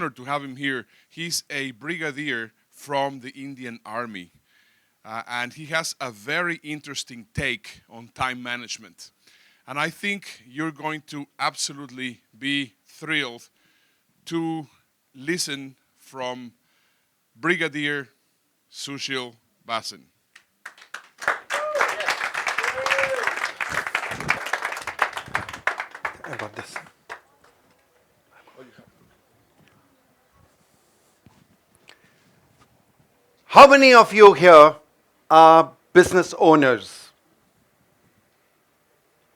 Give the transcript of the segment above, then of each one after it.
honored to have him here. He's a brigadier from the Indian Army. And he has a very interesting take on time management. And I think you're going to absolutely be thrilled to listen from Brigadier Sushil Bhasin. I got this. How many of you here are business owners?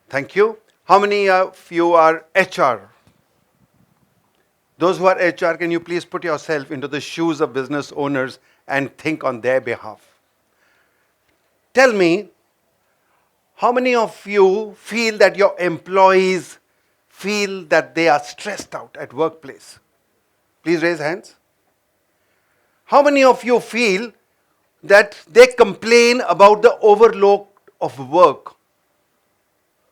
Thank you. How many of you are HR? Those who are HR, can you please put yourself into the shoes of business owners and think on their behalf? Tell me, how many of you feel that your employees feel that they are stressed out at workplace? Please raise hands. How many of you feel that they complain about the overload of work?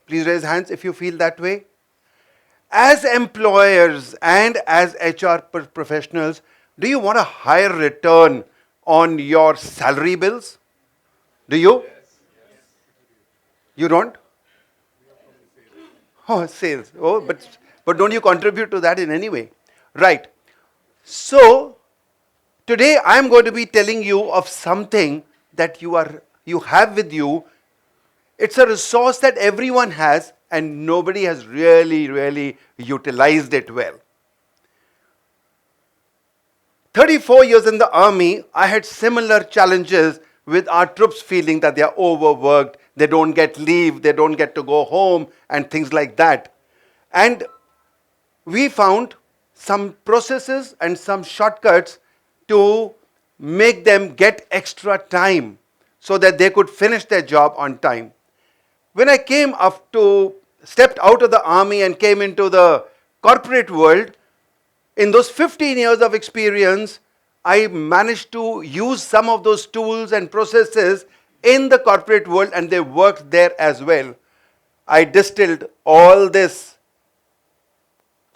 Please raise hands if you feel that way. As employers and as HR professionals, do you want a higher return on your salary bills? Do you? Yes. You don't? Oh, sales. Oh, but don't you contribute to that in any way? Right. So, today I am going to be telling you of something that you have with you. It's a resource that everyone has and nobody has really utilized it well. 34 years in the army, I had similar challenges with our troops feeling that they are overworked, they don't get leave, they don't get to go home and things like that. And we found some processes and some shortcuts to make them get extra time so that they could finish their job on time. When I stepped out of the army and came into the corporate world, in those 15 years of experience, I managed to use some of those tools and processes in the corporate world and they worked there as well. I distilled all this.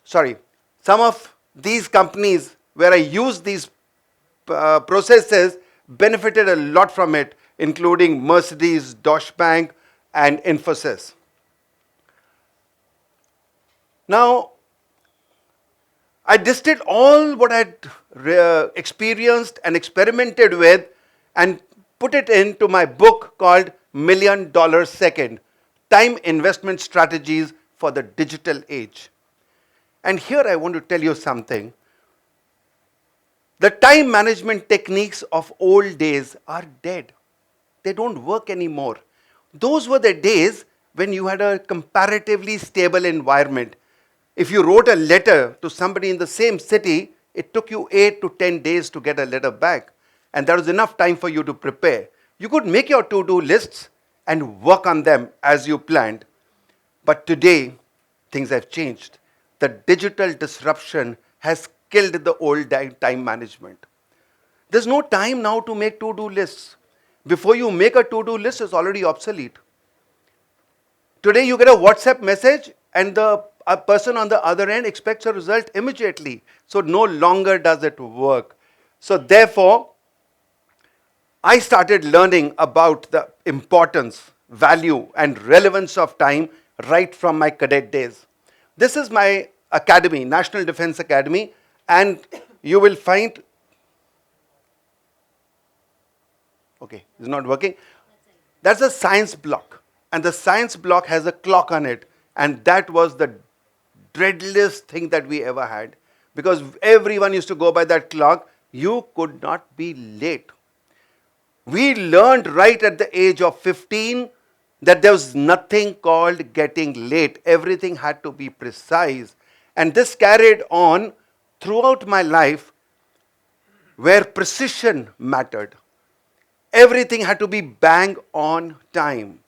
Some of these companies where I used these processes benefited a lot from it, including Mercedes, Deutsche Bank, and Infosys. Now, I distilled all what I had experienced and experimented with and put it into my book called $1 Million Second, Time Investment Strategies for the Digital Age. And here I want to tell you something. The time management techniques of old days are dead. They don't work anymore. Those were the days when you had a comparatively stable environment. If you wrote a letter to somebody in the same city, it took you 8 to 10 days to get a letter back. And there was enough time for you to prepare. You could make your to-do lists and work on them as you planned. But today, things have changed. The digital disruption has killed the old time management. There's no time now to make to-do lists. Before you make a to-do list, it's already obsolete. Today you get a WhatsApp message and the person on the other end expects a result immediately. So no longer does it work. So therefore, I started learning about the importance, value, and relevance of time right from my cadet days. This is my academy, National Defense Academy, and you will find, okay, it's not working. That's a science block, and the science block has a clock on it, and that was the dreadliest thing that we ever had, because everyone used to go by that clock. You could not be late. We learned right at the age of 15 that there was nothing called getting late. Everything had to be precise. And this carried on throughout my life, where precision mattered. Everything had to be bang on time.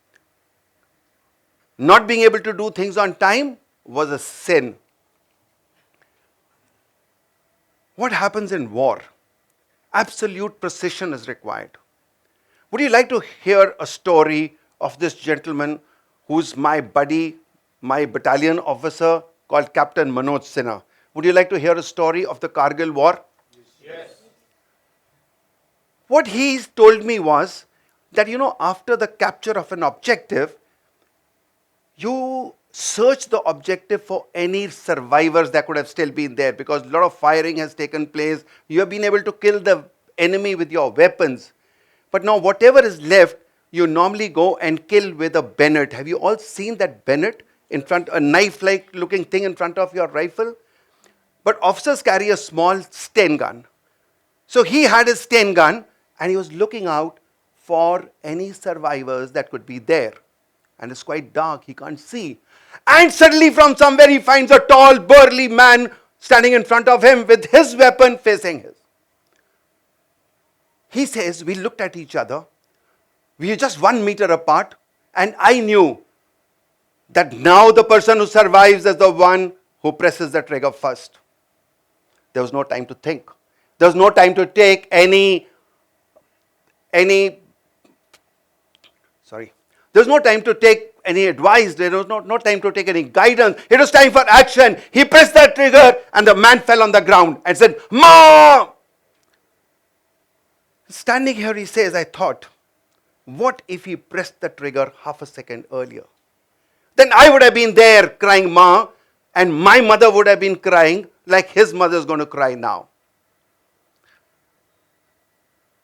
Not being able to do things on time was a sin. What happens in war? Absolute precision is required. Would you like to hear a story of this gentleman who's my buddy, my battalion officer, called Captain Manoj Sinha? Would you like to hear a story of the Kargil war? What he told me was that, after the capture of an objective, you search the objective for any survivors that could have still been there, because a lot of firing has taken place. You have been able to kill the enemy with your weapons. But now whatever is left, you normally go and kill with a bayonet. Have you all seen that bayonet in front, a knife-like looking thing in front of your rifle? But officers carry a small Sten gun. So he had his Sten gun and he was looking out for any survivors that could be there. And it's quite dark, he can't see. And suddenly from somewhere he finds a tall, burly man standing in front of him with his weapon facing his. He says, we looked at each other. We were just 1 meter apart. And I knew that now the person who survives is the one who presses the trigger first. There was no time to think. There was no time to take any advice. There was no time to take any guidance. It was time for action. He pressed that trigger and the man fell on the ground and said, "Mom!" Standing here, he says, I thought, what if he pressed the trigger half a second earlier? Then I would have been there crying, "Ma," and my mother would have been crying like his mother is going to cry now.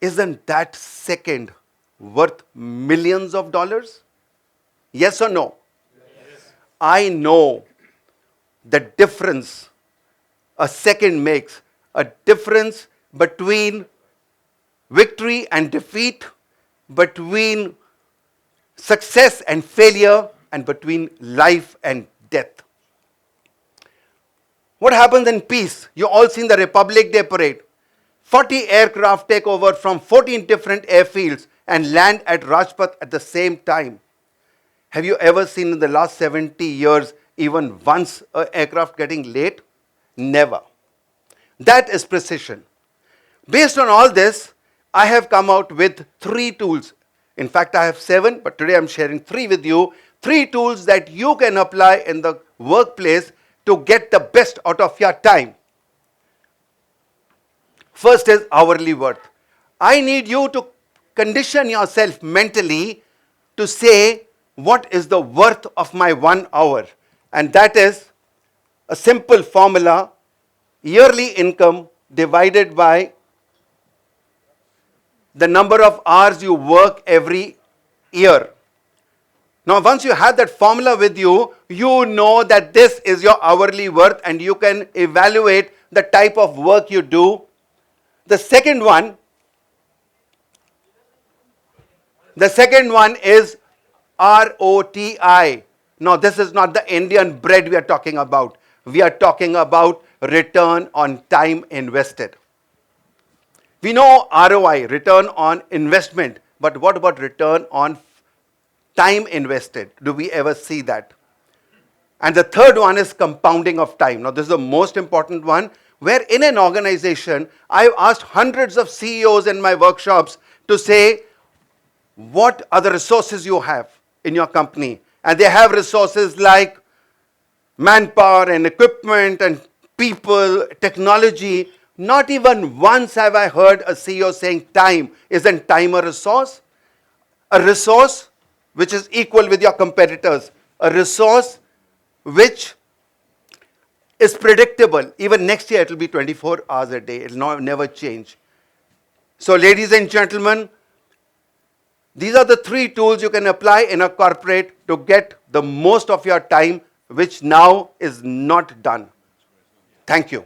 Isn't that second worth millions of dollars? Yes or no? Yes. I know the difference a second makes, a difference between victory and defeat, between success and failure, and between life and death. What happens in peace? You all seen the Republic Day parade. 40 aircraft take over from 14 different airfields and land at Rajpath at the same time. Have you ever seen in the last 70 years even once an aircraft getting late? Never. That is precision. Based on all this, I have come out with 3 tools. In fact, I have 7, but today I'm sharing 3 with you. 3 tools that you can apply in the workplace to get the best out of your time. First is hourly worth. I need you to condition yourself mentally to say, what is the worth of my 1 hour? And that is a simple formula: yearly income divided by the number of hours you work every year. Now, once you have that formula with you, you know that this is your hourly worth and you can evaluate the type of work you do. The second one is ROTI. Now, this is not the Indian bread we are talking about. We are talking about return on time invested. We know ROI, return on investment, but what about return on time invested? Do we ever see that? And the third one is compounding of time. Now, this is the most important one, where in an organization, I've asked hundreds of CEOs in my workshops to say, what are the resources you have in your company? And they have resources like manpower and equipment and people, technology. Not even once have I heard a CEO saying time. Isn't time a resource? A resource which is equal with your competitors. A resource which is predictable. Even next year it will be 24 hours a day. It will never change. So ladies and gentlemen, these are the 3 tools you can apply in a corporate to get the most of your time, which now is not done. Thank you.